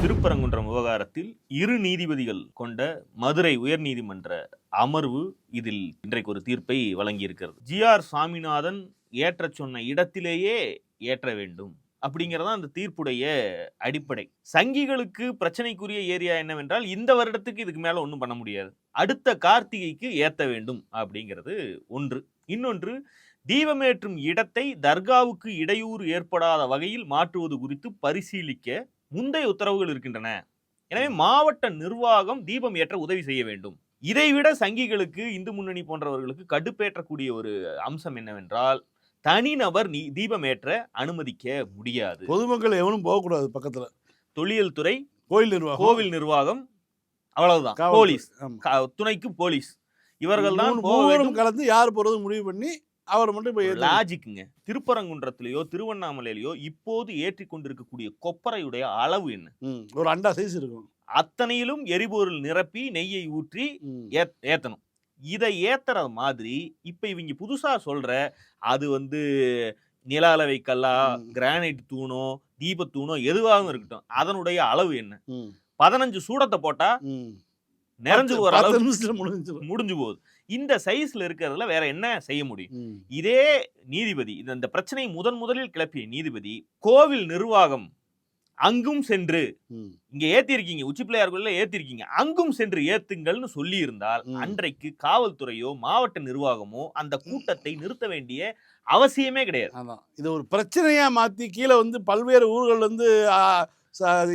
திருப்பரங்குன்றம் விவகாரத்தில் 2 நீதிபதிகள் கொண்ட மதுரை உயர்நீதிமன்ற அமர்வு இதில் இன்றைக்கு ஒரு தீர்ப்பை வழங்கியிருக்கிறது. ஜி.ஆர். சாமிநாதன் ஏற்ற சொன்ன இடத்திலேயே ஏற்ற வேண்டும் அப்படிங்கிறதா அந்த தீர்ப்புடைய அடிப்படை. சங்கிகளுக்கு பிரச்சனைக்குரிய ஏரியா என்னவென்றால், இந்த வருடத்துக்கு இதுக்கு மேல ஒன்றும் பண்ண முடியாது, அடுத்த கார்த்திகைக்கு ஏத்த வேண்டும் அப்படிங்கிறது ஒன்று. இன்னொன்று, தீபமேற்றும் இடத்தை தர்காவுக்கு இடையூறு ஏற்படாத வகையில் மாற்றுவது குறித்து பரிசீலிக்க முந்தைய உத்தரவுகள் இருக்கின்றன. எனவே மாவட்ட நிர்வாகம் தீபம் ஏற்ற உதவி செய்ய வேண்டும். இதைவிட சங்கிகளுக்கு, இந்து முன்னணி போன்றவர்களுக்கு கடுப்பேற்றக்கூடிய ஒரு அம்சம் என்னவென்றால், தனிநபர் தீபம் ஏற்ற அனுமதிக்க முடியாது. பொதுமக்கள் எவனும் போகக்கூடாது பக்கத்துல. தொல்லியல் துறை, கோவில் நிர்வாகம், அவ்வளவுதான். போலீஸ், துணைக்கு போலீஸ், இவர்கள் தான் கலந்து யார் போறது முடிவு பண்ணி அவர் மட்டும் லாஜிக்குங்க. திருப்பரங்குன்றத்திலேயோ திருவண்ணாமலையிலயோ இப்போது ஏற்றி கொண்டிருக்கக்கூடிய கொப்பரையுடைய அளவு என்ன? ஒரு அண்டா சைஸ் இருக்கும். அத்தனையிலும் எரிபொருள் நிரப்பி நெய்யை ஊற்றி ஏத்தணும். இதை ஏத்துற மாதிரி இப்ப இவங்க புதுசா சொல்ற அது நில அளவை கல்லா, கிரானைட் தூணோ, தீபத்தூணோ எதுவாகவும் இருக்கட்டும், அதனுடைய அளவு என்ன? 15 சூடத்தை போட்டா நிறைஞ்சு போற அளவு முடிஞ்சு போகுது. இந்த சைஸ்ல இருக்கிறதுல வேற என்ன செய்ய முடியும்? இதே நீதிபதி, இந்த பிரச்சனை முதலில் கிளப்பிய நீதிபதி, கோவில் நிர்வாகம் அங்கும் சென்று இங்க ஏத்திருக்கீங்க, உச்சி பிள்ளையார் கோயில்ல ஏத்திருக்கீங்க, அங்கும் சென்று ஏத்துங்கள்னு சொல்லி இருந்தால் அன்றைக்கு காவல்துறையோ மாவட்ட நிர்வாகமோ அந்த கூட்டத்தை நிறுத்த வேண்டிய அவசியமே கிடையாது. இது ஒரு பிரச்சனையா மாத்தி கீழே பல்வேறு ஊர்கள்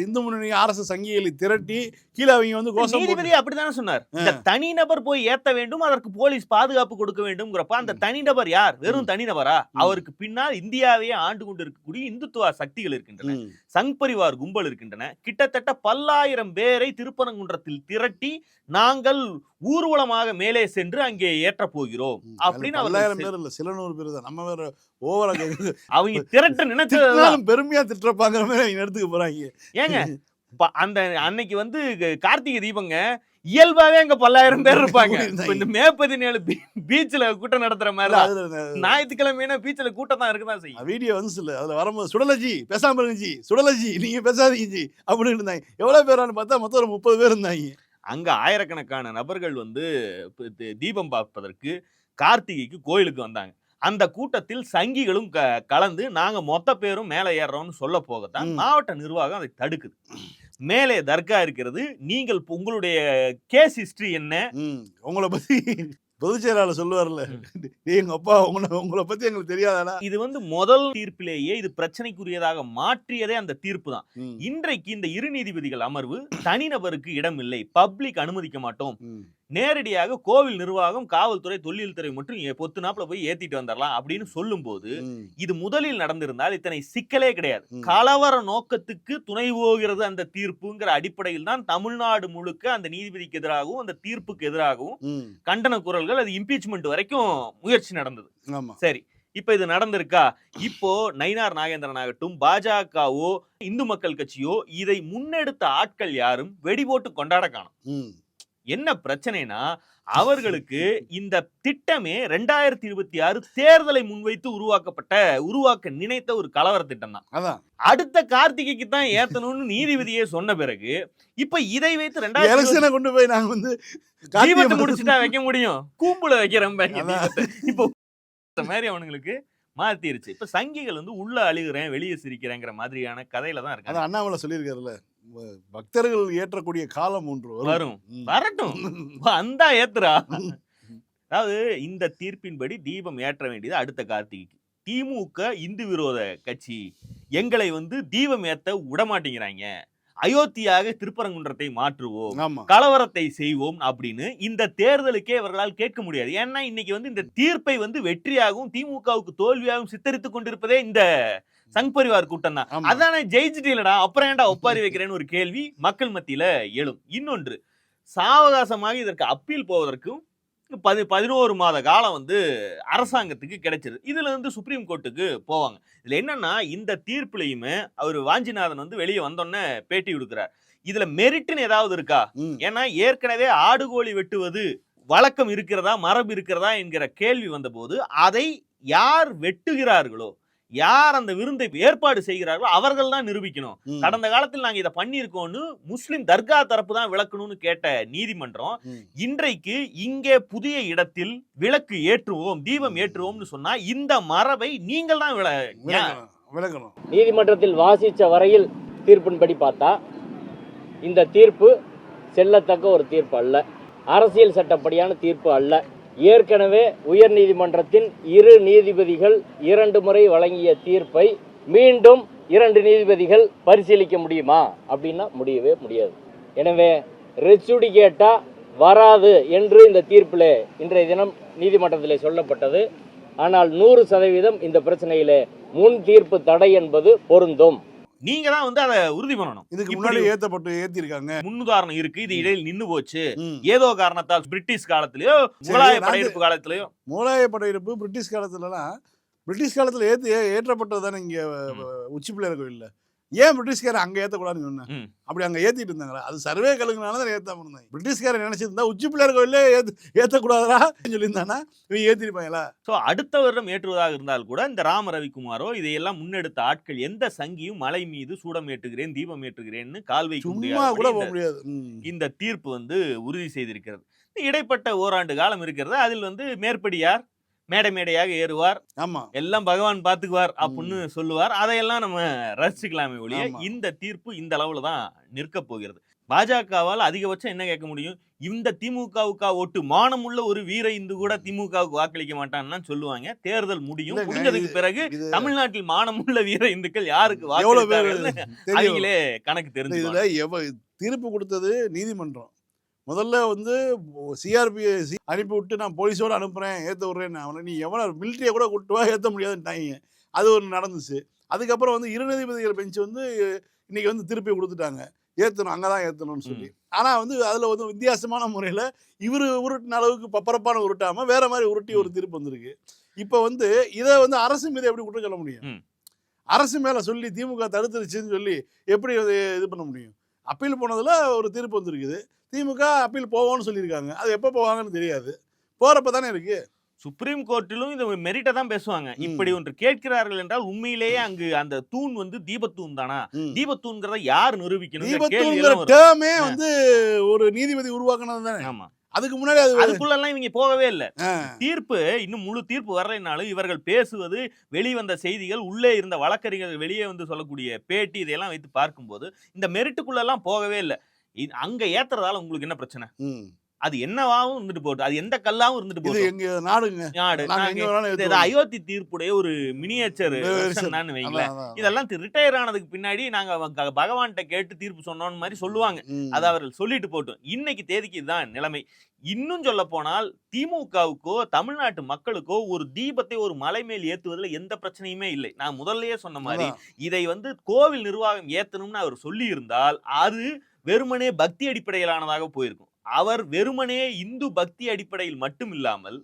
இந்து முன்னணி RSS சங்கிகளை திரட்டி கீழே அவங்க நீதிபதி அப்படித்தானே சொன்னார். இந்த தனிநபர் போய் ஏத்த வேண்டும், அதற்கு போலீஸ் பாதுகாப்பு கொடுக்க வேண்டும்ங்கிறப்ப அந்த தனிநபர் யார்? வெறும் தனிநபரா? அவருக்கு பின்னால் இந்தியாவையே ஆண்டு கொண்டு இருக்கக்கூடிய இந்துத்துவ சக்திகள் இருக்கின்றன, சங் பரிவார் கும்பல் இருக்கின்றன. கிட்டத்தட்ட 10,000 பேரை திருப்பரங்குன்றத்தில் திரட்டி நாங்கள் ஊர்வலமாக மேலே சென்று அங்கே ஏற்ற போகிறோம் அப்படின்னு சில 100 பேர் தான். நம்ம வேற ஓவரா அவங்க திரட்ட நினைச்சது பெருமையா திட்டுறப்பாங்கிற மாதிரி அவங்க எடுத்துக்க போறாங்க. ஏங்க அந்த அன்னைக்கு கார்த்திகை தீபங்க, இயல்பாவே அங்க 10,000 பேர் இருப்பாங்க. இந்த மே 17 பீச்ல கூட்டம் நடத்துற மாதிரி ஞாயிற்றுக்கிழமை பீச்ல கூட்டம் தான் இருக்குதான் செய்யும். வீடியோ அதுல வரும்போது சுடலஜி பேசாம இருங்க ஜி, சுடலஜி நீங்க பேசாதீங்க ஜி அப்படின்னு இருந்தாங்க. எவ்வளவு பேரான்னு பார்த்தா மொத்தம் ஒரு 30 பேர் இருந்தாங்க. அங்க ஆயிரக்கணக்கான நபர்கள் தீபம் பார்ப்பதற்கு கார்த்திகைக்கு கோயிலுக்கு வந்தாங்க. அந்த கூட்டத்தில் சங்கிகளும் கலந்து நாங்க மொத்த பேரும் மேலே ஏறோம்னு சொல்ல போகத்தான் மாவட்ட நிர்வாகம் அதை தடுக்குது. மேலே தர்கா இருக்கிறது, நீங்கள் உங்களுடைய கேஸ் ஹிஸ்டரி என்ன, உங்களை பத்தி பொதுச் செயலாளர் சொல்லுவார்ல, எங்க அப்பா உங்களை பத்தி எங்களுக்கு தெரியாதானா? இது முதல் தீர்ப்பிலேயே இது பிரச்சனைக்குரியதாக மாற்றியதே அந்த தீர்ப்பு தான். இன்றைக்கு இந்த 2 நீதிபதிகள் அமர்வு தனிநபருக்கு இடம் இல்லை, பப்ளிக் அனுமதிக்க மாட்டோம், நேரடியாக கோவில் நிர்வாகம், காவல்துறை, தொல்லியல் துறை மட்டும் பொத்துனாப்புல போய் ஏத்திட்டு வந்துடலாம் அப்படின்னு சொல்லும் போது, இது முதலில் நடந்திருந்தால் இத்தனை சிக்கலே கிடையாது. கலவர நோக்கத்துக்கு துணை போகிறது அந்த தீர்ப்புங்கிற அடிப்படையில் தான் தமிழ்நாடு முழுக்க அந்த நீதிபதிக்கு எதிராகவும் அந்த தீர்ப்புக்கு எதிராகவும் கண்டன குரல்கள், அது இம்பீச்மெண்ட் வரைக்கும் முயற்சி நடந்தது. சரி, இப்ப இது நடந்திருக்கா? இப்போ நயினார் நாகேந்திரன் ஆகட்டும், பாஜகவோ இந்து மக்கள் கட்சியோ இதை முன்னெடுத்த ஆட்கள் யாரும் வெடி போட்டு கொண்டாட காணும். என்ன பிரச்சனைனா, அவர்களுக்கு இந்த திட்டமே 2026 தேர்தலை முன்வைத்து உருவாக்க நினைத்த ஒரு கலவர திட்டம் தான். அடுத்த கார்த்திகைக்கு தான் ஏத்தணும்னு நீதிபதியே சொன்ன பிறகு இப்ப இதை வைத்து 2000 கொண்டு போய் நாங்க தீபத்தை முடிச்சுட்டா வைக்க முடியும், கூம்புல வைக்கிறோம் இப்போ மாதிரி அவனுங்களுக்கு மாத்திருச்சு. இப்ப சங்கிகள் உள்ள அழுகிறேன் வெளியே சிரிக்கிறேங்கிற மாதிரியான கதையில தான் இருக்கு. அண்ணாமலை சொல்லியிருக்காருல்ல, பக்தர்கள் ஏற்றக்கூடிய காலம் ஒன்று வரட்டும் அந்த ஏத்துறா. அதாவது இந்த தீர்ப்பின்படி தீபம் ஏற்ற வேண்டியது அடுத்த கார்த்திகைக்கு. திமுக இந்து விரோத கட்சி எங்களை தீபம் ஏத்த விடமாட்டேங்கிறாங்க, அயோத்தியாக திருப்பரங்குன்றத்தை மாற்றுவோம், கலவரத்தை செய்வோம் அப்படின்னு இந்த தேர்தலுக்கே இவர்களால் கேட்க முடியாது. ஏன்னா இன்னைக்கு இந்த தீர்ப்பை வெற்றியாகவும் திமுகவுக்கு தோல்வியாகவும் சித்தரித்துக் கொண்டிருப்பதே இந்த சங் பரிவார் கூட்டம் தான். அதானே ஜெயிச்சிட்டீங்களா, அப்புறம் ஏன்டா ஒப்பாரி வைக்கிறேன்னு ஒரு கேள்வி மக்கள் மத்தியில எழும். இன்னொன்று, சாவகாசமாக இதற்கு அப்பீல் போவதற்கும் 11 மாத காலம் அரசாங்கத்துக்கு கிடைச்சது. இதுல சுப்ரீம் கோர்ட்டுக்கு போவாங்க. இதுல என்னன்னா, இந்த தீர்ப்புலையுமே அவர் வாஞ்சிநாதன் வெளியே வந்தோன்னே பேட்டி கொடுக்கிறார். இதுல மெரிட்னு ஏதாவது இருக்கா? ஏன்னா ஏற்கனவே ஆடுகோழி வெட்டுவது வழக்கம் இருக்கிறதா, மரபு இருக்கிறதா என்கிற கேள்வி வந்த போது, அதை யார் வெட்டுகிறார்களோ, யார் அந்த விருந்தை ஏற்பாடு செய்கிறார்களோ அவர்கள் தான் நிரூபிக்கணும். கடந்த காலத்தில் நாங்க இதை பண்ணியிருக்கோம்னு முஸ்லிம் தர்கா தரப்பு தான் விளக்கணும்னு கேட்ட நீதிமன்றம் இன்றைக்கு இங்கே புதிய இடத்தில் விளக்கு ஏற்றுவோம், தீபம் ஏற்றுவோம்னு சொன்னா இந்த மரபை நீங்கள் தான் விளக்கணும். நீதிமன்றத்தில் வாசிச்ச வரையில் தீர்ப்பின்படி பார்த்தா இந்த தீர்ப்பு செல்லத்தக்க ஒரு தீர்ப்பு அல்ல, அரசியல் சட்டப்படியான தீர்ப்பு அல்ல. ஏற்கனவே உயர் நீதிமன்றத்தின் 2 நீதிபதிகள் 2 முறை வழங்கிய தீர்ப்பை மீண்டும் 2 நீதிபதிகள் பரிசீலிக்க முடியுமா அப்படின்னா முடியவே முடியாது. எனவே ரெச்சுடிகேட்டா வராது என்று இந்த தீர்ப்பில் இன்றைய தினம் நீதிமன்றத்தில் சொல்லப்பட்டது. ஆனால் 100% இந்த பிரச்சனையிலே முன் தீர்ப்பு தடை என்பது பொருந்தும். நீங்க தான் வந்து அதை உறுதி பண்ணணும். இதுக்கு முன்னாடி ஏத்திருக்காங்க. முன்னுதாரணம் இருக்கு. இது இடையில் நின்னு போச்சு. ஏதோ காரணத்தால் பிரிட்டிஷ் காலத்திலயோ முகலாய படையெடுப்பு காலத்திலயோ, முகலாய படையெடுப்பு பிரிட்டிஷ் காலத்துலலாம் பிரிட்டிஷ் காலத்துல ஏற்றப்பட்டது தானே இங்க உச்சி பிள்ளையார் கோயில்ல. ஏன் பிரிட்டிஷ்காரன் அங்க ஏத்தக்கூடாதுன்னு சொன்னேன். அப்படி அங்க ஏத்திட்டு இருந்தாங்களா? அது சர்வே கழுகுனால தான் ஏத்தாம இருந்தாங்க. பிரிட்டிஷ்காரன் நினைச்சிருந்தா உச்சி பிள்ளையார் கோயிலே ஏத்தக்கூடாதா சொல்லியிருந்தானா இவங்க ஏத்திருப்பாங்களா? சோ அடுத்த வருடம் ஏற்றுவதாக இருந்தால் கூட இந்த ராம ரவிக்குமாரோ இதையெல்லாம் முன்னெடுத்த ஆட்கள் எந்த சங்கியும் மலை மீது சூடம் ஏற்றுகிறேன், தீபம் ஏற்றுகிறேன்னு கால் வைக்க முடியாது. இந்த தீர்ப்பு வந்து உறுதி செய்திருக்கிறது. இடைப்பட்ட ஓராண்டு காலம் இருக்கிறது. அதில் வந்து மேற்படியார் மேடையாக ஏறுவார், எல்லாம் பகவான் பாத்துக்குவார் அப்படின்னு சொல்லுவார். அதையெல்லாம் நம்ம ரசிக்கலாமே ஒழிய இந்த தீர்ப்பு இந்த அளவுல தான் நிற்க போகிறது. பாஜகவால் அதிகபட்சம் என்ன கேட்க முடியும்? இந்த திமுகவுக்கா ஓட்டு மானமுள்ள ஒரு வீர இந்து கூட திமுகவுக்கு வாக்களிக்க மாட்டான்னு சொல்லுவாங்க. தேர்தல் முடிஞ்சதுக்கு பிறகு தமிழ்நாட்டில் மானமுள்ள வீர இந்துக்கள் யாருக்கு வாக்களித்தார்கள் அவங்களே கணக்கு தெரிஞ்சு. தீர்ப்பு கொடுத்தது நீதிமன்றம். முதல்ல வந்து சிஆர்பிஎஸ் அனுப்பி விட்டு நான் போலீஸோடு அனுப்புகிறேன், ஏற்ற விட்றேன்னு. அவனை நீ எவ்வளோ மிலிட்ரியை கூட கூட்டு வா, ஏற்ற முடியாதுன்ட்டாங்க. அது ஒரு நடந்துச்சு. அதுக்கப்புறம் வந்து 2 நீதிபதிகள் பெஞ்ச் வந்து இன்றைக்கி வந்து திருப்பி கொடுத்துட்டாங்க, ஏற்றணும், அங்கே தான் ஏற்றணும்னு சொல்லி. ஆனால் வந்து அதில் வந்து வித்தியாசமான முறையில் இவர் உருட்டின அளவுக்கு பப்பரப்பான உருட்டாமல் வேறு மாதிரி உருட்டி ஒரு தீர்ப்பு வந்திருக்கு. இப்போ வந்து இதை வந்து அரசு மீது எப்படி குற்றம் சொல்ல முடியும்? அரசு மேலே சொல்லி திமுக தடுத்துருச்சுன்னு சொல்லி எப்படி இது பண்ண முடியும்? அப்பீல் போனதில் ஒரு தீர்ப்பு வந்துருக்குது. திமுக அப்பீல் போவோம்னு சொல்லியிருக்காங்க. அது எப்போ போவாங்கன்னு தெரியாது. போறப்ப தானே இருக்கு. சுப்ரீம் கோர்ட்டிலும் இந்த மெரிட்டை தான் பேசுவாங்க. இப்படி ஒன்று கேட்கிறார்கள் என்றால் உண்மையிலேயே அங்கு அந்த தூண் வந்து தீபத்தூண் தானா? தீபத்தூண்கிறத யார் நிரூபிக்கணும்? தீபத்தூண்கிற டேர்மே வந்து ஒரு நீதிபதி உருவாக்குனது தானே. ஆமா, அதுக்கு முன்னாடி அதுக்குள்ளெல்லாம் இவங்க போகவே இல்லை. தீர்ப்பு இன்னும் முழு தீர்ப்பு வரலைனாலும் இவர்கள் பேசுவது, வெளிவந்த செய்திகள், உள்ளே இருந்த வழக்கறிஞர்கள் வெளியே வந்து சொல்லக்கூடிய பேட்டி, இதையெல்லாம் வைத்து பார்க்கும்போது இந்த மெரிட்டுக்குள்ளெல்லாம் போகவே இல்லை. அங்க ஏத்துறதால உங்களுக்கு என்ன பிரச்சனை? அது என்னவாவும் இருந்துட்டு போகுது, அது எந்த கல்லாவும் இருந்துட்டு போகுது. எங்க நாடு அயோத்தி தீர்ப்புடைய ஒரு மினியேச்சர் வைங்களேன். இதெல்லாம் ரிட்டையர் ஆனதுக்கு பின்னாடி நாங்க பகவான்கிட்ட கேட்டு தீர்ப்பு சொன்னோம் மாதிரி சொல்லுவாங்க. அது அவர்கள் சொல்லிட்டு போட்டோம். இன்னைக்கு தேதிக்கு இதுதான் நிலைமை. இன்னும் சொல்ல போனால் திமுகவுக்கோ தமிழ்நாட்டு மக்களுக்கோ ஒரு தீபத்தை ஒரு மலை மேல் ஏத்துவதில் எந்த பிரச்சனையுமே இல்லை. நான் முதல்லயே சொன்ன மாதிரி இதை வந்து கோவில் நிர்வாகம் ஏத்தணும்னு அவர் சொல்லி இருந்தால் அது வெறுமனே பக்தி அடிப்படையிலானதாக போயிருக்கும். அவர் வெறுமனே இந்து பக்தி அடிப்படையில் மட்டும் இல்லாமல்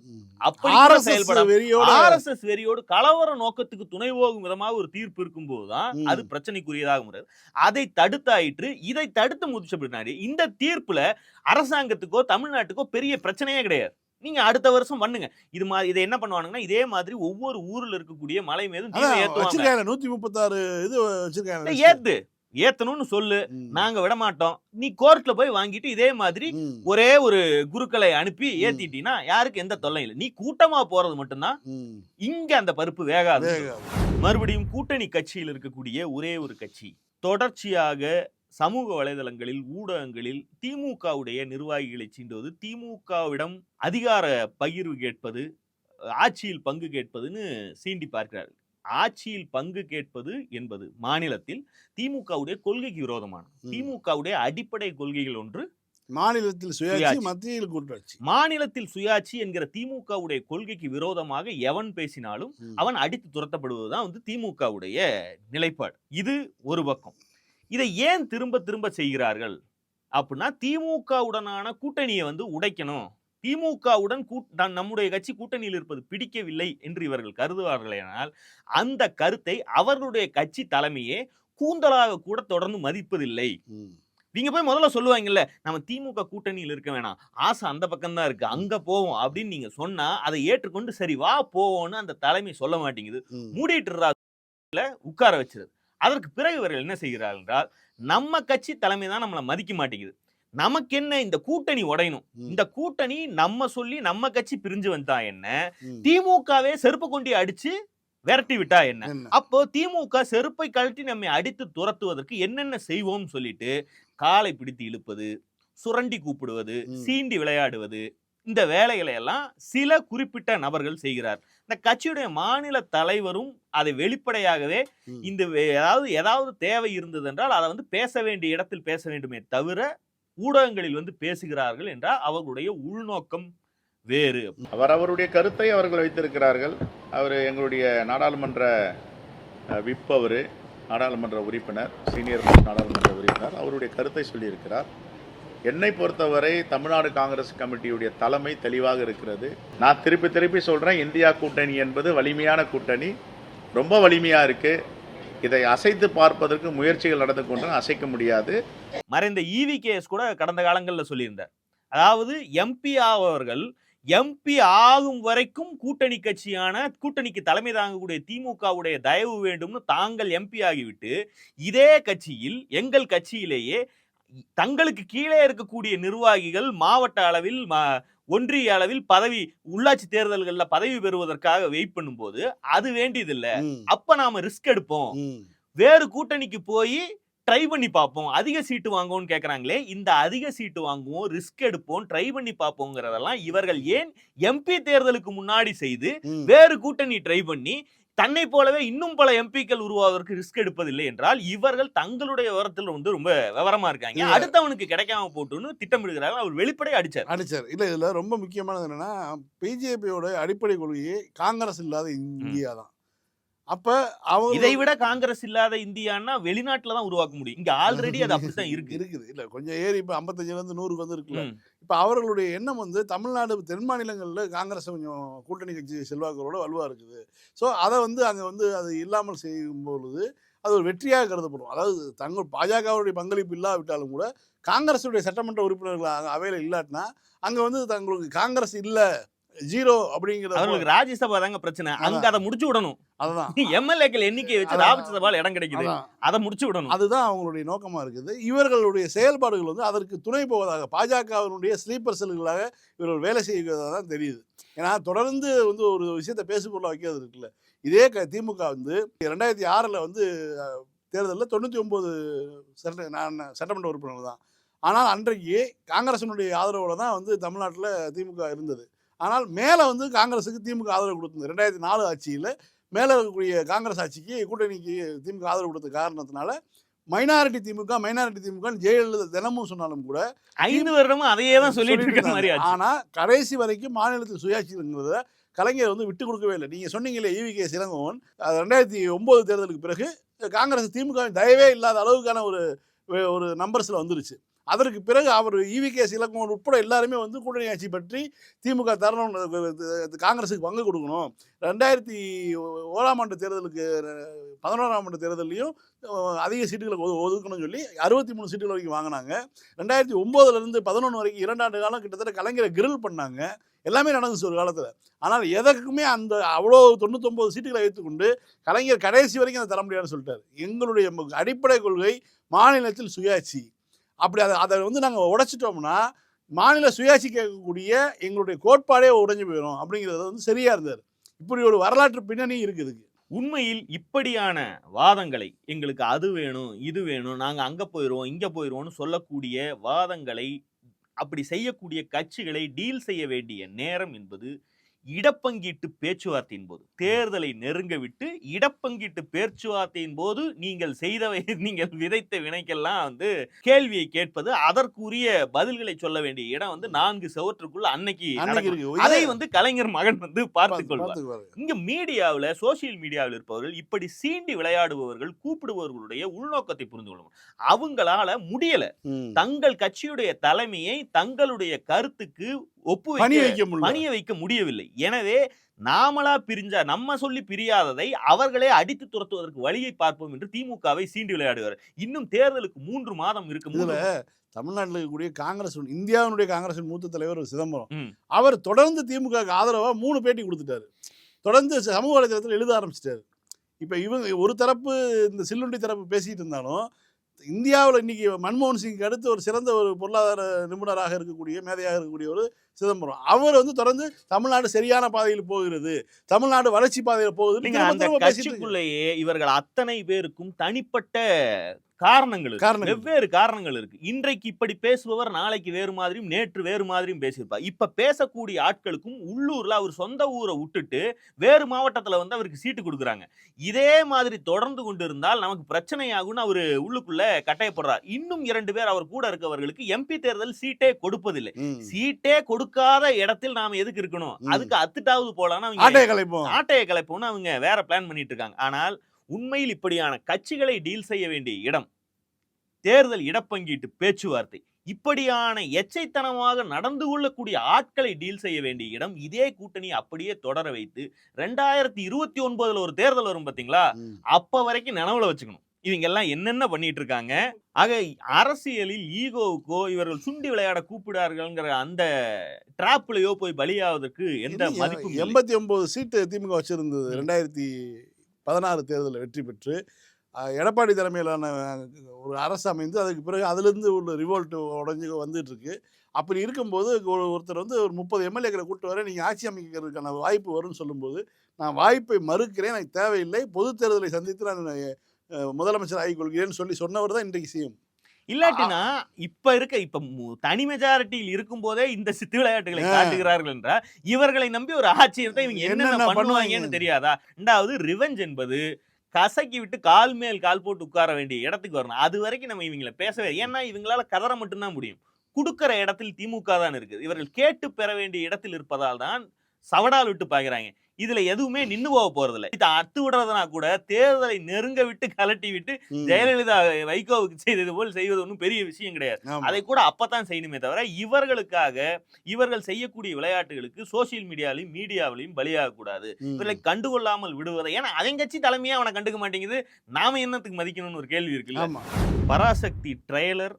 RSS வெறியோடு கலவர நோக்கத்துக்கு துணை போகும் விதமாக ஒரு தீர்ப்பு இருக்கும் போதுதான் அது பிரச்சனைக்குரியதாக முடியாது. அதை தடுத்தாயிற்று. இதை தடுத்து முடிச்ச பின்னாடி இந்த தீர்ப்புல அரசாங்கத்துக்கோ தமிழ்நாட்டுக்கோ பெரிய பிரச்சனையே கிடையாது. நீங்க அடுத்த வருஷம் பண்ணுங்க. இது மாதிரி இதை என்ன பண்ணுவாங்கன்னா இதே மாதிரி ஒவ்வொரு ஊர்ல இருக்கக்கூடிய மலை மீதும் ஏத்துவாங்க. 136 இது வச்சிருக்காங்க. ஏத்தணும்னு சொல்லு, நாங்க விட மாட்டோம். நீ கோர்ட்ல போய் வாங்கிட்டு இதே மாதிரி ஒரே ஒரு குருக்களை அனுப்பி ஏத்திட்டீங்கன்னா யாருக்கு எந்த தொல்லை இல்லை. நீ கூட்டமா போறது மட்டும்தான் இங்க அந்த பருப்பு வேகாது. மறுபடியும் கூட்டணி கட்சியில் இருக்கக்கூடிய ஒரே ஒரு கட்சி தொடர்ச்சியாக சமூக வலைதளங்களில், ஊடகங்களில் திமுகவுடைய நிர்வாகிகளை சீண்டுவது, திமுகவிடம் அதிகார பகிர்வு கேட்பது, ஆட்சியில் பங்கு கேட்பதுன்னு சீண்டி பார்க்கிறார்கள். ஆட்சியில் பங்கு கேட்பது என்பது மாநிலத்தில் திமுகவுடைய கொள்கைக்கு விரோதமானது. திமுகவுடைய அடிப்படை கொள்கைகள் ஒன்று மாநிலத்தில் சுயாட்சி, மத்தியில் கூட்டாட்சி. மாநிலத்தில் சுயாட்சி என்கிற திமுகவுடைய கொள்கைக்கு விரோதமாக எவன் பேசினாலும் அவன் அடித்து துரத்தப்படுவதுதான் வந்து திமுகவுடைய நிலைப்பாடு. இது ஒரு பக்கம். இதை ஏன் திரும்ப திரும்ப செய்கிறார்கள் அப்படின்னா திமுகவுடனான கூட்டணியை வந்து உடைக்கணும், திமுகவுடன் நம்முடைய கட்சி கூட்டணியில் இருப்பது பிடிக்கவில்லை என்று இவர்கள் கருதுவார்களேனால் அந்த கருத்தை அவர்களுடைய கட்சி தலைமையே கூந்தலாக கூட தொடர்ந்து மதிப்பதில்லை. நீங்க போய் முதல்ல சொல்லுவாங்கல்ல, நம்ம திமுக கூட்டணியில் இருக்க வேணாம், ஆசை அந்த பக்கம் தான் இருக்கு, அங்க போவோம் அப்படின்னு நீங்க சொன்னா அதை ஏற்றுக்கொண்டு சரி வா போவோம்னு அந்த தலைமை சொல்ல மாட்டேங்குது. மூடிட்டு உட்கார வச்சது. அதற்கு பிறகு இவர்கள் என்ன செய்கிறார்கள் என்றால், நம்ம கட்சி தலைமை தான் நம்மளை மதிக்க மாட்டேங்குது, நமக்கு என்ன இந்த கூட்டணி உடையணும், இந்த கூட்டணி நம்ம சொல்லி நம்ம கட்சி பிரிஞ்சு வந்தா என்ன, திமுகவே செருப்பு கொண்டு அடிச்சு விரட்டி விட்டா என்ன, அப்போ திமுக செருப்பை கழட்டி நம்மை அடித்து துரத்துவதற்கு என்னென்ன செய்வோம் சொல்லிட்டு காலை பிடித்து இழுப்பது, சுரண்டி கூப்பிடுவது, சீண்டி விளையாடுவது, இந்த வேலைகளை எல்லாம் சில குறிப்பிட்ட நபர்கள் செய்கிறார். இந்த கட்சியுடைய மாநில தலைவரும் அதை வெளிப்படையாகவே இந்த ஏதாவது தேவை இருந்தது என்றால் அதை வந்து பேச வேண்டிய இடத்தில் பேச வேண்டுமே தவிர ஊடகங்களில் பேசுகிறார்கள் என்றால் அவர்களுடைய உள்நோக்கம் வேறு. அவருடைய கருத்தை அவர்கள் வைத்திருக்கிறார்கள். அவர் எங்களுடைய நாடாளுமன்ற விப், அவர் நாடாளுமன்ற உறுப்பினர், சீனியர் நாடாளுமன்ற உறுப்பினர், அவருடைய கருத்தை சொல்லியிருக்கிறார். என்னை பொறுத்தவரை தமிழ்நாடு காங்கிரஸ் கமிட்டியுடைய தலைமை தெளிவாக இருக்கிறது. நான் திருப்பி சொல்கிறேன், இந்தியா கூட்டணி என்பது வலிமையான கூட்டணி, ரொம்ப வலிமையாக இருக்குது. இதை அசைத்து பார்ப்பதற்கு முயற்சிகள் நடந்து கொண்டு அசைக்க முடியாது. மறைந்த EVKS கூட கடந்த காலங்களில் சொல்லியிருந்தார், அதாவது எம்பி ஆவர்கள் எம்பி ஆகும் வரைக்கும் கூட்டணி கட்சியான கூட்டணிக்கு தலைமை தாங்கக்கூடிய திமுகவுடைய தயவு வேண்டும்னு தாங்கள் எம்பி ஆகிவிட்டு இதே கட்சியில் எங்கள் கட்சியிலேயே தங்களுக்கு கீழே இருக்கக்கூடிய நிர்வாகிகள் மாவட்ட அளவில் ஒன்றிய அளவில் பதவி உள்ளாட்சி தேர்தல்கள்ல பதவி பெறுவதற்காக வெயிட் பண்ணும்போது அது வேண்டியதில்லை, அப்ப நாம ரிஸ்க் எடுப்போம், வேறு கூட்டணிக்கு போய் ட்ரை பண்ணி பார்ப்போம், அதிக சீட்டு வாங்குவோம்னு கேட்கறாங்களே, இந்த அதிக சீட்டு வாங்குவோம், ரிஸ்க் எடுப்போம், ட்ரை பண்ணி பார்ப்போங்கிறதெல்லாம் இவர்கள் ஏன் எம்பி தேர்தலுக்கு முன்னாடி செய்து வேறு கூட்டணி ட்ரை பண்ணி தன்னை போலவே இன்னும் பல எம்பிக்கள் உருவாவதற்கு ரிஸ்க் எடுப்பதில்லை என்றால் இவர்கள் தங்களுடைய விவரத்தில் ரொம்ப விவரமா இருக்காங்க, அடுத்தவனுக்கு கிடைக்காம போட்டுன்னு திட்டமிடுகிறார்கள். அவர் வெளிப்படையை அடிச்சார். இல்ல இதுல ரொம்ப முக்கியமானது என்னன்னா, பிஜேபியோட அடிப்படை கொள்கையே காங்கிரஸ் இல்லாத இந்தியா தான். அப்ப அவங்க இதை விட காங்கிரஸ் இல்லாத இந்தியான்னா வெளிநாட்டுல தான் உருவாக்க முடியும், இங்க ஆல்ரெடி அது அப்படித்தான் இருக்குது. இல்ல கொஞ்சம் ஏறி இப்ப 55ல இருந்து 100க்கு வந்து இருக்குல்ல. இப்ப அவர்களுடைய எண்ணம் தமிழ்நாடு தென் மாநிலங்கள்ல காங்கிரஸ் கொஞ்சம் கூட்டணி கட்சி செல்வாக்களோட வலுவா இருக்குது. ஸோ அதை அங்க அது இல்லாமல் செய்யும் பொழுது அது ஒரு வெற்றியாக கருதப்படும். அதாவது தங்கள் பாஜகவுடைய பங்களிப்பு இல்லாவிட்டாலும் கூட காங்கிரஸுடைய சட்டமன்ற உறுப்பினர்கள் அவையில இல்லாட்டினா அங்க தங்களுக்கு காங்கிரஸ் இல்ல, ஜீரோ அப்படிங்கிற அவங்களுக்கு ராஜ்யசபா தாங்க பிரச்சனை, அங்க அதை முடிச்சு விடணும். அதுதான் எம்எல்ஏக்கள் எண்ணிக்கை வச்சு ராஜ்யசபால இடம் கிடைக்குது, அதை முடிச்சு விடணும். அதுதான் அவங்களுடைய நோக்கமா இருக்குது. இவர்களுடைய செயல்பாடுகள் அதற்கு துணை போவதாக பாஜகவினுடைய ஸ்லீப்பர் செல்களாக இவர்கள் வேலை செய்வதாக தான் தெரியுது. ஏன்னா தொடர்ந்து ஒரு விஷயத்தை பேசுபொருளாக வைக்கிறது இருக்குல்ல. இதே திமுக 2006ல் தேர்தலில் 99 சட்டமன்ற உறுப்பினர்கள் தான். ஆனால் அன்றைக்கு காங்கிரசினுடைய ஆதரவோட தான் தமிழ்நாட்டில் திமுக இருந்தது. ஆனால் மேலே காங்கிரஸுக்கு திமுக ஆதரவு கொடுத்தது. 2004 ஆட்சியில் மேலே இருக்கக்கூடிய காங்கிரஸ் ஆட்சிக்கு கூட்டணிக்கு திமுக ஆதரவு கொடுத்த காரணத்தினால மைனாரிட்டி திமுக ஜெயலலிதா தினமும் சொன்னாலும் கூட 5 வருடமும் அதையே தான் சொல்லிட்டு இருக்க மாதிரி. ஆனால் கடைசி வரைக்கும் மாநிலத்தில் சுயாட்சிங்கிறத கலைஞர் விட்டு கொடுக்கவே இல்லை. நீங்கள் சொன்னீங்களே EVKS இளங்கோவன் 2009 தேர்தலுக்கு பிறகு காங்கிரஸ் திமுக தயவே இல்லாத அளவுக்கான ஒரு நம்பர்ஸில் வந்துருச்சு. அதற்கு பிறகு அவர் EVKS இளங்கோவன் உட்பட எல்லாருமே கூட்டணி ஆட்சி பற்றி திமுக தரணும், காங்கிரஸுக்கு பங்கு கொடுக்கணும். 2001ஆம் ஆண்டு தேர்தலுக்கு 11ஆம் ஆண்டு தேர்தலையும் அதிக சீட்டுகளை ஒதுக்கணும்னு சொல்லி 63 சீட்டுகள் வரைக்கும் வாங்கினாங்க. 2009லேருந்து 11 வரைக்கும் 2 ஆண்டு காலம் கிட்டத்தட்ட கலைஞரை கிரில் பண்ணாங்க. எல்லாமே நடந்துச்சு ஒரு காலத்தில். ஆனால் எதற்குமே அவ்வளோ 99 சீட்டுகளை வைத்துக்கொண்டு கலைஞர் கடைசி வரைக்கும் அதை தர முடியாதுன்னு சொல்லிட்டார். எங்களுடைய அடிப்படை கொள்கை மாநிலத்தில் சுயாட்சி. அப்படி அதை நாங்கள் உடைச்சிட்டோம்னா மாநில சுயாட்சி கேட்கக்கூடிய எங்களுடைய கோட்பாடே உடைஞ்சு போயிடும் அப்படிங்கிறது சரியா இருந்தார். இப்படி ஒரு வரலாற்று பின்னணி இருக்குது. உண்மையில் இப்படியான வாதங்களை எங்களுக்கு அது வேணும் இது வேணும் நாங்கள் அங்கே போயிடுவோம் இங்கே போயிடுவோம்னு சொல்லக்கூடிய வாதங்களை அப்படி செய்யக்கூடிய கட்சிகளை டீல் செய்ய வேண்டிய நேரம் என்பது இடப்பங்கீட்டு பேச்சுவார்த்தையின் போது, தேர்தலை நெருங்க விட்டு இடப்பங்கீட்டு பேச்சுவார்த்தையின் போது நீங்கள் நீங்கள் விதைத்த வினைக்கெல்லாம் கேள்வியை கேட்பது, அதற்குரிய பதில்களை சொல்ல வேண்டிய இடம் 4 செவற்றுக்குள்ள அன்னைக்கு அதை கலைஞர் மகன் பார்த்துக் கொள்வார். இங்க மீடியாவில் சோசியல் மீடியாவில் இருப்பவர்கள் இப்படி சீண்டி விளையாடுபவர்கள் கூப்பிடுபவர்களுடைய உள்நோக்கத்தை புரிந்து கொள்ளணும். அவங்களால முடியல, தங்கள் கட்சியுடைய தலைமையை தங்களுடைய கருத்துக்கு பணிய வைக்க முடியவில்லை. எனவே நாமளா பிரிஞ்சா நம்ம சொல்லி பிரியாததை அவர்களே அடித்து துரத்துவதற்கு வழியை பார்ப்போம் என்று திமுகவை சீண்டி விளையாடுவார். இன்னும் தேர்தலுக்கு 3 மாதம் இருக்கு. தமிழ்நாட்டில் இருக்கக்கூடிய காங்கிரஸ், இந்தியாவினுடைய காங்கிரசின் மூத்த தலைவர் சிதம்பரம், அவர் தொடர்ந்து திமுக ஆதரவா 3 பேட்டி கொடுத்துட்டாரு. தொடர்ந்து சமூக வலைதளத்தில் எழுத ஆரம்பிச்சிட்டாரு. இப்போ இவங்க ஒரு தரப்பு இந்த சில்லுண்டி தரப்பு பேசிகிட்டு இருந்தாலும் இந்தியாவில் இன்னைக்கு மன்மோகன் சிங்க்கு அடுத்து ஒரு சிறந்த ஒரு பொருளாதார நிபுணராக இருக்கக்கூடிய மேதையாக இருக்கக்கூடிய ஒரு சிதம்பரம் அவர் வந்து தொடர்ந்து தமிழ்நாடு சரியான பாதையில் போகிறது, தமிழ்நாடு வளர்ச்சி பாதையில் போகுது. அந்த கட்சிக்குள்ளேயே இவர்கள் அத்தனை பேருக்கும் தனிப்பட்ட காரணங்கள் வெவ்வேறு காரணங்கள் இருக்கு. இன்றைக்கு இப்படி பேசுபவர் நாளைக்கு வேறு மாதிரியும் நேற்று வேறு மாதிரியும் பேசியிருப்பார். இப்ப பேசக்கூடிய ஆட்களுக்கும் உள்ளூர்ல அவர் சொந்த ஊரை விட்டுட்டு வேறு மாவட்டத்துல வந்து அவருக்கு சீட்டு கொடுக்குறாங்க. இதே மாதிரி தொடர்ந்து கொண்டு இருந்தால் நமக்கு பிரச்சனை ஆகும்னு அவரு உள்ளுக்குள்ள கட்டாயப்படுறார். இன்னும் 2 பேர் அவர் கூட இருக்கவர்களுக்கு எம்பி தேர்தல் சீட்டே கொடுப்பதில்லை. சீட்டே கொடுக்காத இடத்தில் நாம எதுக்கு இருக்கணும், அதுக்கு அத்துட்டாவது போலான்னு ஆட்டையை கலைப்போம்னு அவங்க வேற பிளான் பண்ணிட்டு இருக்காங்க. ஆனால் உண்மையில் இப்படியான கட்சிகளை டீல் செய்ய வேண்டிய இடம் தேர்தல் இடப்பங்கீட்டு பேச்சுவார்த்தை. இப்படியான எச்சைத்தனமாக நடந்து கொள்ளக்கூடிய ஆட்களை டீல் செய்ய வேண்டிய இடம். இதே கூட்டணி அப்படியே தொடர வைத்து 2029 ஒரு தேர்தல் வரும் பாத்தீங்களா, அப்ப வரைக்கும் நினைவுல வச்சுக்கணும் இவங்க எல்லாம் என்னென்ன பண்ணிட்டு இருக்காங்க. ஆக அரசியலில் ஈகோவுக்கோ இவர்கள் சுண்டி விளையாட கூப்பிடார்கள்ங்கிற அந்த டிராப்லயோ போய் பலியாவதற்கு எந்த மதிப்பும். 89 சீட்டு திமுக வச்சிருந்தது 2016 தேர்தலில் வெற்றி பெற்று எடப்பாடி தலைமையிலான ஒரு அரசு அமைந்து அதுக்கு பிறகு அதிலிருந்து உள்ள ரிவோல்ட் உடஞ்சி வந்துட்டு இருக்கு. அப்படி இருக்கும்போது ஒருத்தர் வந்து ஒரு 30 எம்எல்ஏக்களை கூட்டு வர நீங்கள் ஆட்சி அமைக்கிறதுக்கான வாய்ப்பு வரும்னு சொல்லும்போது நான் வாய்ப்பை மறுக்கிறேன், எனக்கு தேவையில்லை, பொது தேர்தலை சந்தித்து நான் முதலமைச்சர் ஆகிக் கொள்கிறேன்னு சொன்னவர் தான் இன்றைக்கு சிஎம். இல்லாட்டினா இப்ப தனி மெஜாரிட்டியில் இருக்கும் போதே இந்த சித்து விளையாட்டுகளை காட்டுகிறார்கள் என்றால் இவர்களை நம்பி ஒரு ஆட்சியத்தை இவங்க என்னென்ன பண்ணுவாங்கன்னு தெரியாதா? ரெண்டாவது ரிவெஞ்ச் என்பது கசக்கி விட்டு கால் மேல் கால் போட்டு உட்கார வேண்டிய இடத்துக்கு வரணும். அது வரைக்கும் நம்ம இவங்களை பேசவே, ஏன்னா இவங்களால கதற மட்டும்தான் முடியும். கொடுக்கிற இடத்தில் திமுக தான் இருக்குது. இவர்கள் கேட்டு பெற வேண்டிய இடத்தில் இருப்பதால் தான் சவடால் விட்டு பாக்குறாங்க. இதுல எதுவுமே நின்னு போக போறதில்ல. இதை அத்து விடுறதுனா கூட தேர்தலை நெருங்க விட்டு கலட்டி விட்டு ஜெயலலிதா வைகோவுக்கு செய்தது போல் செய்வது ஒன்றும் பெரிய விஷயம் கிடையாது. அதை கூட அப்பதான் செய்யணுமே தவிர இவர்களுக்காக இவர்கள் செய்யக்கூடிய விளையாட்டுகளுக்கு சோசியல் மீடியாவிலையும் பலியாக கூடாது. இவர்களை கண்டுகொள்ளாமல் விடுவதை, ஏன்னா அதன் கட்சி தலைமையா அவனை கண்டுக்க மாட்டேங்குது, நாம என்னத்துக்கு மதிக்கணும்னு ஒரு கேள்வி இருக்குல்ல. பராசக்தி ட்ரெய்லர்,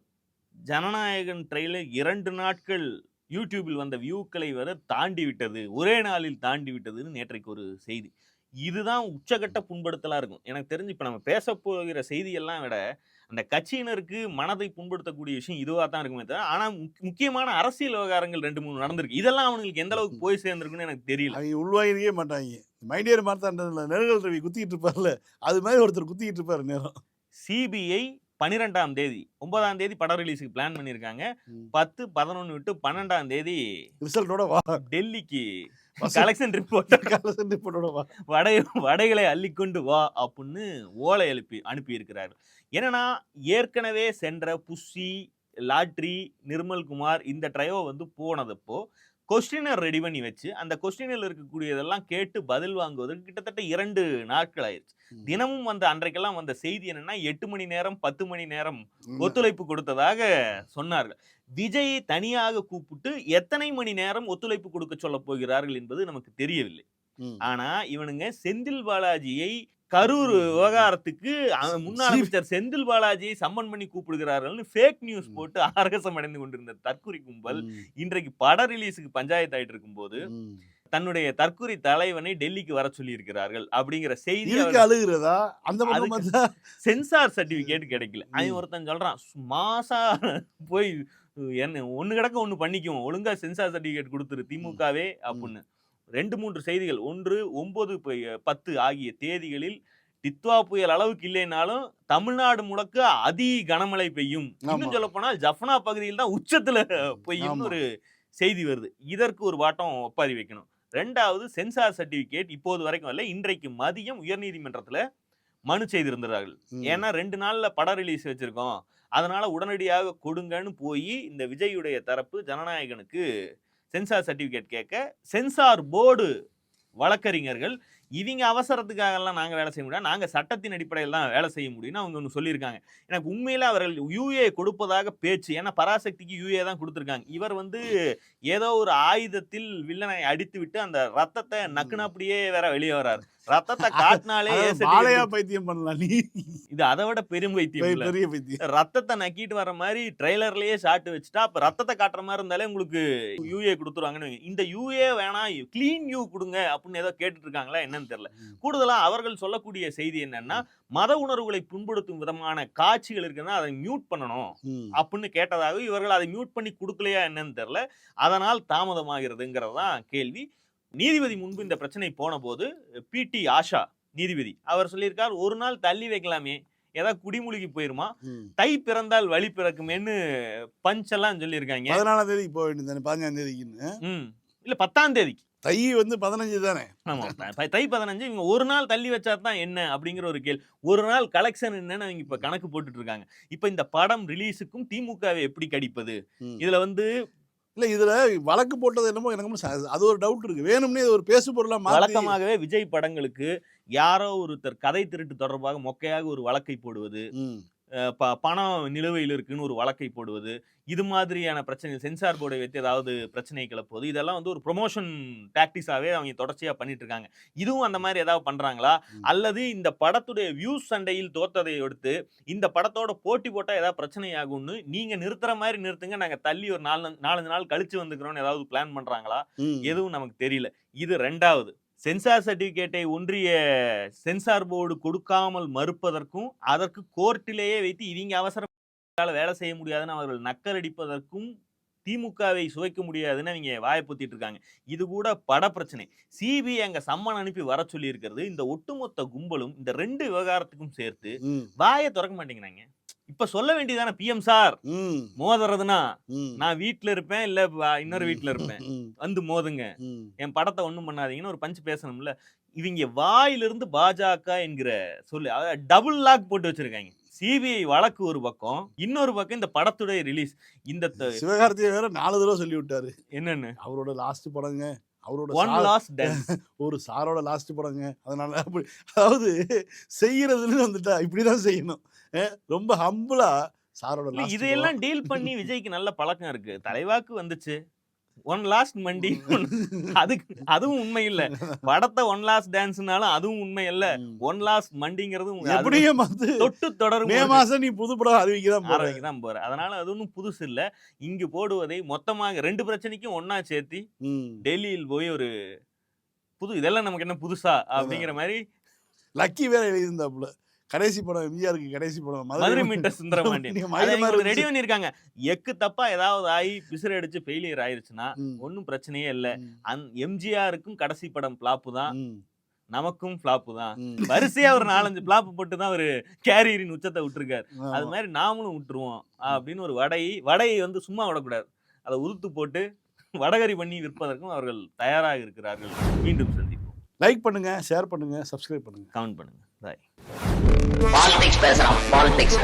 ஜனநாயகன் ட்ரெய்லர் 2 நாட்கள் யூடியூபில் வந்த வியூக்களை வர தாண்டி விட்டது, ஒரே நாளில் தாண்டி விட்டதுன்னு நேற்றைக்கு ஒரு செய்தி. இதுதான் உச்சகட்ட புண்படுத்தலா இருக்கும். எனக்கு தெரிஞ்சு இப்ப நம்ம பேச போகிற செய்தியெல்லாம் விட அந்த கட்சியினருக்கு மனதை புண்படுத்தக்கூடிய விஷயம் இதுவா தான் இருக்குமே தவிர, ஆனா முக்கியமான அரசியல் விவகாரங்கள் 2-3 நடந்திருக்கு. இதெல்லாம் அவங்களுக்கு எந்த அளவுக்கு போய் சேர்ந்திருக்குன்னு எனக்கு தெரியல. அவங்க உள்வாங்கிக்கவே மாட்டாங்க. மைடியர் மார்த்தாண்டதுல நெருங்கல் ரவி குத்திக்கிட்டு இருப்பார்ல, அது மாதிரி ஒருத்தர் குத்திக்கிட்டு இருப்பாரு நேரம். சிபிஐ 12ஆம் தேதி 9ஆம் தேதி படம் ரிலீஸுக்கு பிளான் பண்ணியிருக்காங்க. 10, 11 விட்டு 12ஆம் தேதி ரிசல்ட்டோட வா டெல்லிக்கு கலெக்ஷன் ரிப்போர்ட்டோட வா, வடைகளை அள்ளிக்கொண்டு வா அப்படின்னு ஓலை அனுப்பி இருக்கிறார்கள். என்னன்னா ஏற்கனவே சென்ற புஷி, லாட்ரி, நிர்மல்குமார் இந்த ட்ரையோ வந்து போனதப்போ கொஸ்டினர் ரெடி பண்ணி வச்சு அந்த கொஸ்டினில் இருக்கக்கூடியதெல்லாம் கேட்டு பதில் வாங்குவதற்கு கிட்டத்தட்ட 2 நாட்கள் ஆயிடுச்சு. தினமும் வந்த அன்றைக்கெல்லாம் வந்த செய்தி என்னன்னா 8 மணி நேரம் 10 மணி நேரம் ஒத்துழைப்பு கொடுத்ததாக சொன்னார்கள். விஜயை தனியாக கூப்பிட்டு எத்தனை மணி நேரம் ஒத்துழைப்பு கொடுக்க சொல்ல போகிறார்கள் என்பது நமக்கு தெரியவில்லை. ஆனா இவனுங்க செந்தில் பாலாஜியை கரூர் விவகாரத்துக்கு முன்னாள் அமைச்சர் செந்தில் பாலாஜியை சம்மன் பண்ணி கூப்பிடுகிறார்கள் ஃபேக் நியூஸ் போட்டு ஆர்கசம் அடைந்து கொண்டிருந்த தற்குறி கும்பல் இன்றைக்கு பட ரிலீஸுக்கு பஞ்சாயத்து ஆயிட்டு இருக்கும் போது தன்னுடைய தற்குறி தலைவனை டெல்லிக்கு வர சொல்லி இருக்கிறார்கள் அப்படிங்கிற செய்தி. அழுகிறதா? அந்த சென்சார் சர்டிபிகேட் கிடைக்கல. அவன் ஒருத்தன் சொல்றான் மாசா போய் என்ன ஒண்ணு கிடக்க ஒண்ணு பண்ணிக்குவோம், ஒழுங்கா சென்சார் சர்டிபிகேட் கொடுத்துரு திமுகவே அப்படின்னு. 2-3 செய்திகள். ஒன்று 9, 10 ஆகிய தேதிகளில் டித்வா புயல் அளவுக்கு இல்லைனாலும் தமிழ்நாடு முழுக்க அதி கனமழை பெய்யும். இன்னும் சொல்ல போனால் ஜஃப்னா பகுதியில் தான் உச்சத்துல பெய்யும் ஒரு செய்தி வருது. இதற்கு ஒரு வாட்டம் ஒப்பாரி வைக்கணும். 2வது சென்சார் சர்டிபிகேட் இப்போது வரைக்கும் இல்லை. இன்றைக்கு மதியம் உயர்நீதிமன்றத்துல மனு செய்திருந்தார்கள். ஏன்னா 2 நாள்ல படம் ரிலீஸ் வச்சிருக்கோம், அதனால உடனடியாக கொடுங்கன்னு போய் இந்த விஜயுடைய தரப்பு ஜனநாயகனுக்கு சென்சார் சர்டிபிகேட் கேட்க சென்சார் போர்டு வழக்கறிஞர்கள் இவங்க அவசரத்துக்காகலாம் நாங்கள் வேலை செய்ய முடியாது, நாங்கள் சட்டத்தின் அடிப்படையில் தான் வேலை செய்ய முடியும்னு அவங்க ஒன்று சொல்லியிருக்காங்க. எனக்கு உண்மையில அவர்கள் யூஏ கொடுப்பதாக பேச்சு. ஏன்னா பராசக்திக்கு யூஏ தான் கொடுத்துருக்காங்க. இவர் வந்து ஏதோ ஒரு ஆயுதத்தில் வில்லனை அடித்து விட்டு அந்த ரத்தத்தை நக்குனாப்படியே வேற வெளியே வர்றாரு. ரத்தத்தை காட்டினாலே மாலையா பைத்தியம் பண்ணலாம் நீ. இது அதை விட பெரும் வைத்தியம் இல்ல. பெரிய பைத்தியம். ரத்தத்தை நக்கிட்டு வர மாதிரி ட்ரெய்லர்லயே ஷாட் வச்சுட்டா அப்ப ரத்தத்தை காட்டுற மாதிரி இருந்தாலே உங்களுக்கு யூஏ கொடுத்துருவாங்கன்னு வைங்க. இந்த யூஏ வேணாம் கிளீன் யூ கொடுங்க அப்படின்னு ஏதோ கேட்டுட்டு இருக்காங்களா என்னன்னு தெரியல. கூடுதலா அவர்கள் சொல்லக்கூடிய செய்தி என்னன்னா மத உணர்வுகளை புண்படுத்தும் விதமான காட்சிகள் இருக்குன்னா அதை மியூட் பண்ணணும் அப்படின்னு கேட்டதாக இவர்கள் அதை மியூட் பண்ணி கொடுக்கலையா என்னன்னு தெரியல. அதனால் தாமதமாகிறதுங்கிறது தான் கேள்வி. நீதிபதி முன்பு இந்த பிரச்சனை போன போது பிடி ஆஷா நீதிபதி அவர் சொல்லியிருக்கார், ஒரு நாள் தள்ளி வைக்கலாமே, ஏதாவது குடிமூழ்கி போயிருமா, தை பிறந்தால் வழி பிறக்குமேன்னு பஞ்ச் எல்லாம் சொல்லியிருக்காங்க. 14ஆம் தேதி போக வேண்டியது, 15ஆம் தேதிக்குன்னு இல்ல 10ஆம் தேதிக்கு. தை வந்து 15 தானே. ஆமா, தை 15. இவங்க ஒரு நாள் தள்ளி வச்சா தான் என்ன அப்படிங்கிற ஒரு கேள்வி. ஒரு நாள் கலெக்ஷன் என்னன்னு அவங்க இப்ப கணக்கு போட்டுட்டு இருக்காங்க. இப்ப இந்த படம் ரிலீஸுக்கும் திமுகவை எப்படி கடிப்பது, இதுல வந்து இல்ல இதுல வழக்கு போட்டது என்னமோ எனக்கு அது ஒரு டவுட் இருக்கு. வேணும்னே இது ஒரு பேசு பொருளா வழக்கமாகவே விஜய் படங்களுக்கு யாரோ ஒருத்தர் கதை திருட்டு தொடர்பாக மொக்கையாக ஒரு வழக்கை போடுவது, பணம் நிலுவையில் இருக்குன்னு ஒரு வழக்கை போடுவது, இது மாதிரியான பிரச்சனை, சென்சார் போர்டை வைத்து ஏதாவது பிரச்சனை கிளப்புவது, இதெல்லாம் வந்து ஒரு ப்ரொமோஷன் டாக்டிஸாவே அவங்க தொடர்ச்சியா பண்ணிட்டு இருக்காங்க. இதுவும் அந்த மாதிரி ஏதாவது பண்றாங்களா, அல்லது இந்த படத்துடைய வியூஸ் சண்டையில் தோத்ததை எடுத்து இந்த படத்தோட போட்டி போட்டா ஏதாவது பிரச்சனை ஆகும்னு நீங்க நிறுத்துற மாதிரி நிறுத்துங்க, நாங்க தள்ளி ஒரு 4-5 நாள் கழிச்சு வந்துக்கிறோம்னு ஏதாவது பிளான் பண்றாங்களா, எதுவும் நமக்கு தெரியல. இது 2வது. சென்சார் சர்டிபிகேட்டை ஒன்றிய சென்சார் போர்டு கொடுக்காமல் மறுப்பதற்கும் அதற்கு கோர்ட்டிலேயே வைத்து இவங்க அவசரம் வேலை செய்ய முடியாதுன்னு அவர்கள் நக்கலடிப்பதற்கும் திமுகவை சுவைக்க முடியாதுன்னு அவங்க வாய்ப்புத்திட்டு இருக்காங்க. இது கூட பட பிரச்சனை. சிபிஐ அங்க சம்மன் அனுப்பி வர சொல்லி இருக்கிறது. இந்த ஒட்டுமொத்த கும்பலும் இந்த 2 விவகாரத்துக்கும் சேர்த்து வாயை திறக்க மாட்டேங்கிறாங்க. இப்ப சொல்ல வேண்டியதான பிஎம் சார், மோதுறதுனா நான் வீட்டுல இருப்பேன் இல்ல இன்னொரு வீட்டுல இருப்பேன், வந்து மோதுங்க, என் படத்தை ஒண்ணும் பண்ணாதீங்கன்னு ஒரு பஞ்ச் பேசணும்ல. இவங்க வாயிலிருந்து பாஜக என்கிற சொல்லு டபுள் லாக் போட்டு வச்சிருக்காங்க. சிபிஐ வழக்கு ஒரு பக்கம், இன்னொரு பக்கம் இந்த படத்துடைய ரிலீஸ். இந்த சிவகார்த்தியை வேற 4 தடவை சொல்லி விட்டாரு. என்னன்னு, அவரோட லாஸ்ட் படங்க, அவரோட ஒரு சாரோட லாஸ்ட் படங்க, அதனால அதாவது செய்யறதுன்னு வந்துட்டா இப்படிதான் செய்யணும். ரொம்ப ஹம்பிளா சாரோட இதையெல்லாம் டீல் பண்ணி விஜய்க்கு நல்ல பழக்கம் இருக்கு. தலைவாக்கு வந்துச்சு, ஒன் லாஸ்ட் மண்டி, அதுவும் உண்மை இல்ல. படத்தை ஒன் லாஸ்ட் டான்ஸ்னாலும் அதுவும் உண்மை இல்ல. ஒன் லாஸ்ட் மண்டிங்கிறதும் எப்படியும் தொட்டு தொடரும். மே மாசம் நீ புது படம் அறிவிக்கதான் போற. அதனால அது ஒன்றும் புதுசு இல்ல. இங்கு போடுவதை மொத்தமாக 2 பிரச்சனைக்கும் ஒன்னா சேர்த்தி டெல்லியில் போய் ஒரு புது, இதெல்லாம் நமக்கு என்ன புதுசா அப்படிங்கிற மாதிரி லக்கி வேற எழுதியிருந்தாப்புல. கடைசி படம் எம்ஜிஆருக்கு கடைசி படம் மதுரை மீட்டர் சுந்தரபாண்டியன் ரெடி பண்ணிருக்காங்க. எக்கு தப்பா ஏதாவது ஆகி பிசிறு அடிச்சு ஃபெயிலியர் ஆயிருச்சுன்னா ஒன்னும் பிரச்சனையே இல்ல. எம்ஜிஆருக்கும் கடைசி படம் பிளாப்பு தான், நமக்கும் பிளாப்பு தான். வரிசையா ஒரு 4-5 பிளாப்பு போட்டு தான் ஒரு கேரியரின் உச்சத்தை விட்டுருக்காரு. அது மாதிரி நாமளும் விட்டுருவோம் அப்படின்னு ஒரு வடையை வந்து சும்மா விடக்கூடாது, அதை உதுத்து போட்டு வடகரி பண்ணி விற்பதற்கும் அவர்கள் தயாராக இருக்கிறார்கள். மீண்டும் சந்திப்போம். லைக் பண்ணுங்க, ஷேர் பண்ணுங்க, சப்ஸ்கிரைப் பண்ணுங்க, கமெண்ட் பண்ணுங்க. பாய். பாலிடிக்ஸ் பேசுறோம், பாலிடிக்ஸ்.